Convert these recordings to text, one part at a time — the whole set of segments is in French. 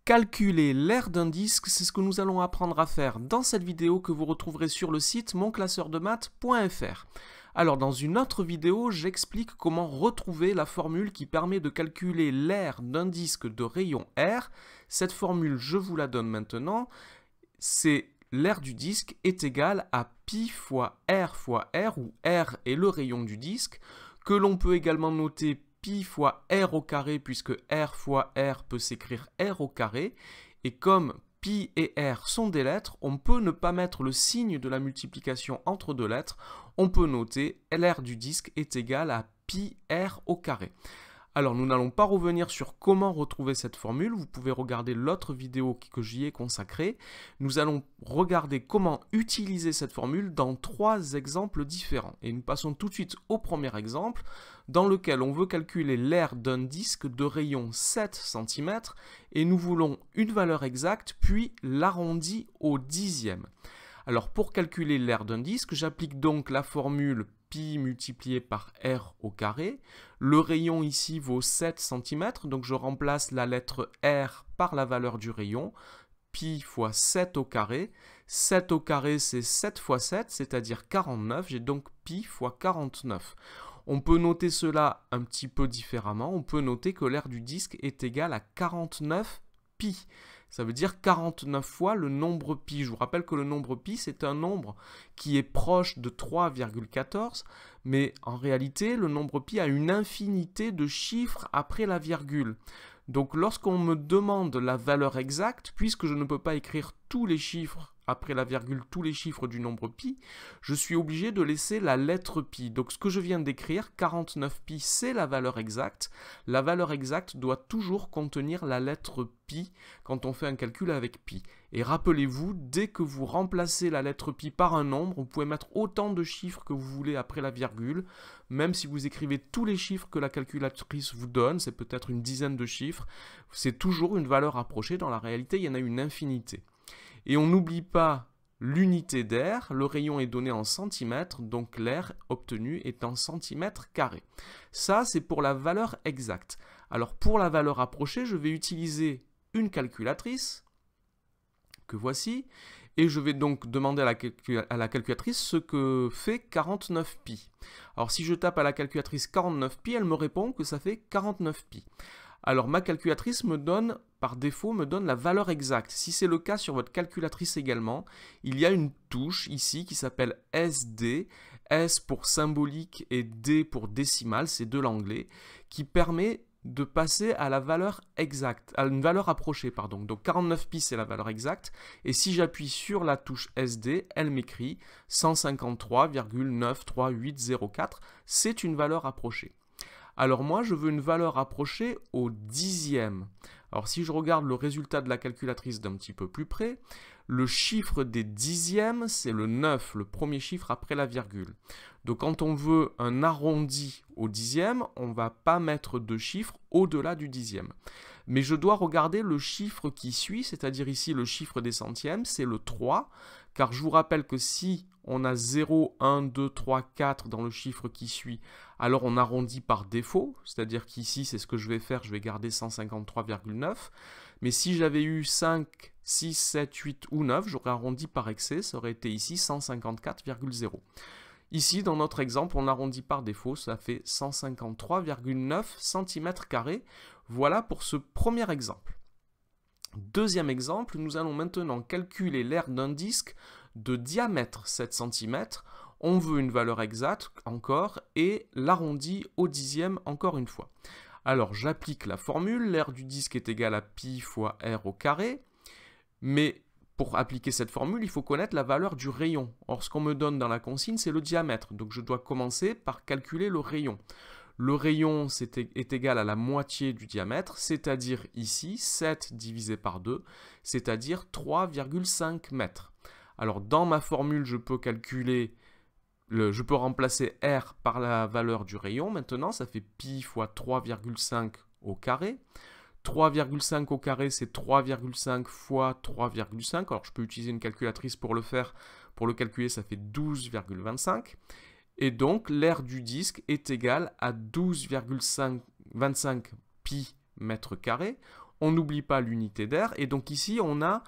Calculer l'aire d'un disque, c'est ce que nous allons apprendre à faire dans cette vidéo que vous retrouverez sur le site monclasseurdemaths.fr. Alors dans une autre vidéo, j'explique comment retrouver la formule qui permet de calculer l'aire d'un disque de rayon R. Cette formule, je vous la donne maintenant, c'est l'aire du disque est égale à pi fois R, où R est le rayon du disque, que l'on peut également noter pi fois r au carré, puisque r fois r peut s'écrire r au carré, et comme pi et r sont des lettres, on peut ne pas mettre le signe de la multiplication entre deux lettres, on peut noter l'aire du disque est égal à pi r au carré. Alors nous n'allons pas revenir sur comment retrouver cette formule, vous pouvez regarder l'autre vidéo que j'y ai consacrée. Nous allons regarder comment utiliser cette formule dans trois exemples différents. Et nous passons tout de suite au premier exemple, dans lequel on veut calculer l'aire d'un disque de rayon 7 cm, et nous voulons une valeur exacte, puis l'arrondi au dixième. Alors pour calculer l'aire d'un disque, j'applique donc la formule pi multiplié par r au carré. Le rayon ici vaut 7 cm, donc je remplace la lettre r par la valeur du rayon, pi fois 7 au carré. 7 au carré, c'est 7 fois 7, c'est-à-dire 49, j'ai donc pi fois 49. On peut noter cela un petit peu différemment, on peut noter que l'aire du disque est égale à 49 pi. Ça veut dire 49 fois le nombre pi. Je vous rappelle que le nombre pi, c'est un nombre qui est proche de 3,14, mais en réalité, le nombre pi a une infinité de chiffres après la virgule. Donc lorsqu'on me demande la valeur exacte, puisque je ne peux pas écrire tous les chiffres après la virgule, tous les chiffres du nombre pi, je suis obligé de laisser la lettre pi. Donc ce que je viens d'écrire, 49 pi, c'est la valeur exacte. La valeur exacte doit toujours contenir la lettre pi quand on fait un calcul avec pi. Et rappelez-vous, dès que vous remplacez la lettre pi par un nombre, vous pouvez mettre autant de chiffres que vous voulez après la virgule, même si vous écrivez tous les chiffres que la calculatrice vous donne, c'est peut-être une dizaine de chiffres, c'est toujours une valeur approchée, dans la réalité il y en a une infinité. Et on n'oublie pas l'unité d'air, le rayon est donné en centimètres, donc l'air obtenu est en centimètres carrés. Ça, c'est pour la valeur exacte. Alors pour la valeur approchée, je vais utiliser une calculatrice, que voici, et je vais donc demander à la calculatrice ce que fait 49 pi. Alors si je tape à la calculatrice 49 pi, elle me répond que ça fait 49 pi. Alors ma calculatrice me donne, par défaut, me donne la valeur exacte. Si c'est le cas sur votre calculatrice également, il y a une touche ici qui s'appelle SD, S pour symbolique et D pour décimale, c'est de l'anglais, qui permet de passer à la valeur exacte, à une valeur approchée, pardon. Donc 49 pi c'est la valeur exacte, et si j'appuie sur la touche SD, elle m'écrit 153,93804, c'est une valeur approchée. Alors moi, je veux une valeur approchée au dixième. Alors si je regarde le résultat de la calculatrice d'un petit peu plus près, le chiffre des dixièmes, c'est le 9, le premier chiffre après la virgule. Donc quand on veut un arrondi au dixième, on ne va pas mettre de chiffre au-delà du dixième. Mais je dois regarder le chiffre qui suit, c'est-à-dire ici le chiffre des centièmes, c'est le 3, car je vous rappelle que si on a 0, 1, 2, 3, 4 dans le chiffre qui suit, alors on arrondit par défaut, c'est-à-dire qu'ici c'est ce que je vais faire, je vais garder 153,9, mais si j'avais eu 5, 6, 7, 8 ou 9, j'aurais arrondi par excès, ça aurait été ici 154,0. Ici, dans notre exemple, on arrondit par défaut, ça fait 153,9 cm². Voilà pour ce premier exemple. Deuxième exemple, nous allons maintenant calculer l'aire d'un disque de diamètre 7 cm. On veut une valeur exacte encore et l'arrondi au dixième encore une fois. Alors j'applique la formule, l'aire du disque est égale à pi fois r au carré, mais pour appliquer cette formule, il faut connaître la valeur du rayon. Or, ce qu'on me donne dans la consigne, c'est le diamètre. Donc, je dois commencer par calculer le rayon. Le rayon est égal à la moitié du diamètre, c'est-à-dire ici, 7 divisé par 2, c'est-à-dire 3,5 mètres. Alors, dans ma formule, je peux remplacer r par la valeur du rayon. Maintenant, ça fait pi fois 3,5 au carré. 3,5 au carré, c'est 3,5 fois 3,5. Alors, je peux utiliser une calculatrice pour le faire. Pour le calculer, ça fait 12,25. Et donc, l'aire du disque est égale à 12,25 pi mètre carré. on n'oublie pas l'unité d'air, et donc ici on a,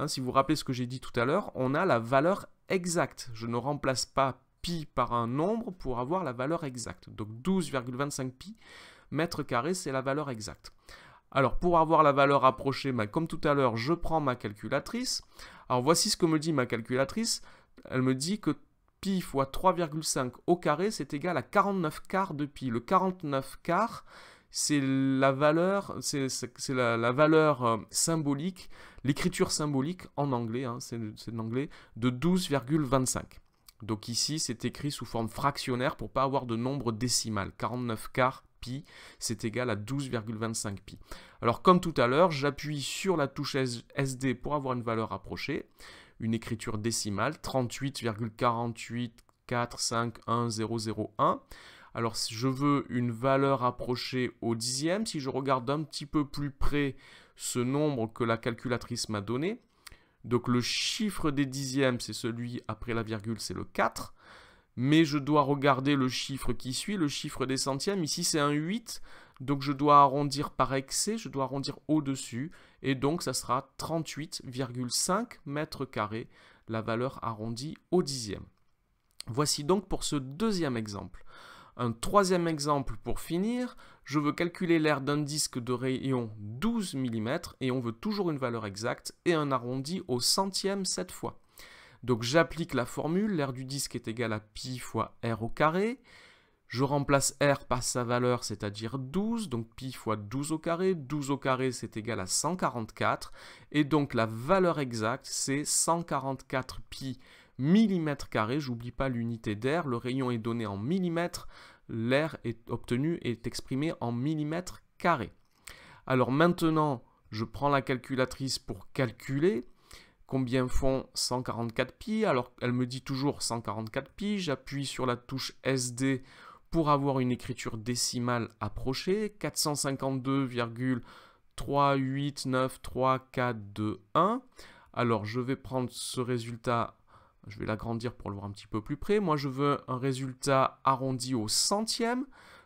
si vous vous rappelez ce que j'ai dit tout à l'heure, on a la valeur exacte. Je ne remplace pas pi par un nombre pour avoir la valeur exacte. Donc 12,25 pi mètres carrés, c'est la valeur exacte. Alors pour avoir la valeur approchée, comme tout à l'heure, je prends ma calculatrice. Alors voici ce que me dit ma calculatrice. Elle me dit que pi fois 3,5 au carré, c'est égal à 49 quarts de pi. Le 49 quarts, c'est la valeur, la valeur symbolique, l'écriture symbolique en anglais, c'est l'anglais, de 12,25. Donc ici, c'est écrit sous forme fractionnaire pour ne pas avoir de nombre décimal. 49 quarts pi, c'est égal à 12,25 pi. Alors comme tout à l'heure, j'appuie sur la touche SD pour avoir une valeur approchée. Une écriture décimale, 38,48451,001. Alors si je veux une valeur approchée au dixième, si je regarde un petit peu plus près ce nombre que la calculatrice m'a donné, donc le chiffre des dixièmes, c'est celui après la virgule, c'est le 4. Mais je dois regarder le chiffre qui suit, le chiffre des centièmes. Ici, c'est un 8. Donc, je dois arrondir par excès, je dois arrondir au-dessus. Et donc, ça sera 38,5 mètres carrés, la valeur arrondie au dixième. Voici donc pour ce deuxième exemple. Un troisième exemple pour finir, je veux calculer l'aire d'un disque de rayon 12 mm et on veut toujours une valeur exacte et un arrondi au centième cette fois. Donc j'applique la formule, l'aire du disque est égale à pi fois r au carré. Je remplace r par sa valeur, c'est-à-dire 12, donc pi fois 12 au carré. 12 au carré, c'est égal à 144. Et donc la valeur exacte, c'est 144 pi millimètres carrés. J'oublie pas l'unité d'air, le rayon est donné en millimètres, l'air est obtenu est exprimé en millimètres carrés. Alors maintenant, je prends la calculatrice pour calculer. Combien font 144 pi? Alors elle me dit toujours 144 pi. J'appuie sur la touche SD pour avoir une écriture décimale approchée. 452,3893421. Alors je vais prendre ce résultat, je vais l'agrandir pour le voir un petit peu plus près. Moi je veux un résultat arrondi au centième.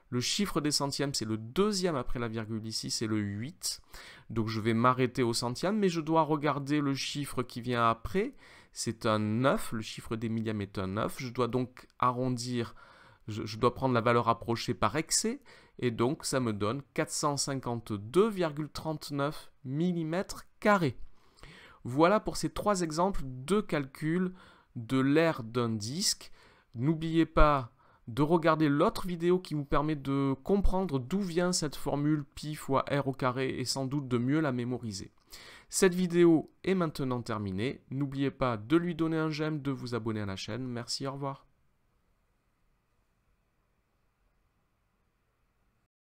Le chiffre des centièmes, c'est le deuxième après la virgule ici, c'est le 8. Donc je vais m'arrêter au centième, mais je dois regarder le chiffre qui vient après. C'est un 9, le chiffre des millièmes est un 9. Je dois donc arrondir, je dois prendre la valeur approchée par excès. Et donc ça me donne 452,39 mm carrés. Voilà pour ces trois exemples de calcul de l'aire d'un disque. N'oubliez pas de regarder l'autre vidéo qui vous permet de comprendre d'où vient cette formule pi fois r au carré et sans doute de mieux la mémoriser. Cette vidéo est maintenant terminée. N'oubliez pas de lui donner un j'aime, de vous abonner à la chaîne. Merci, au revoir.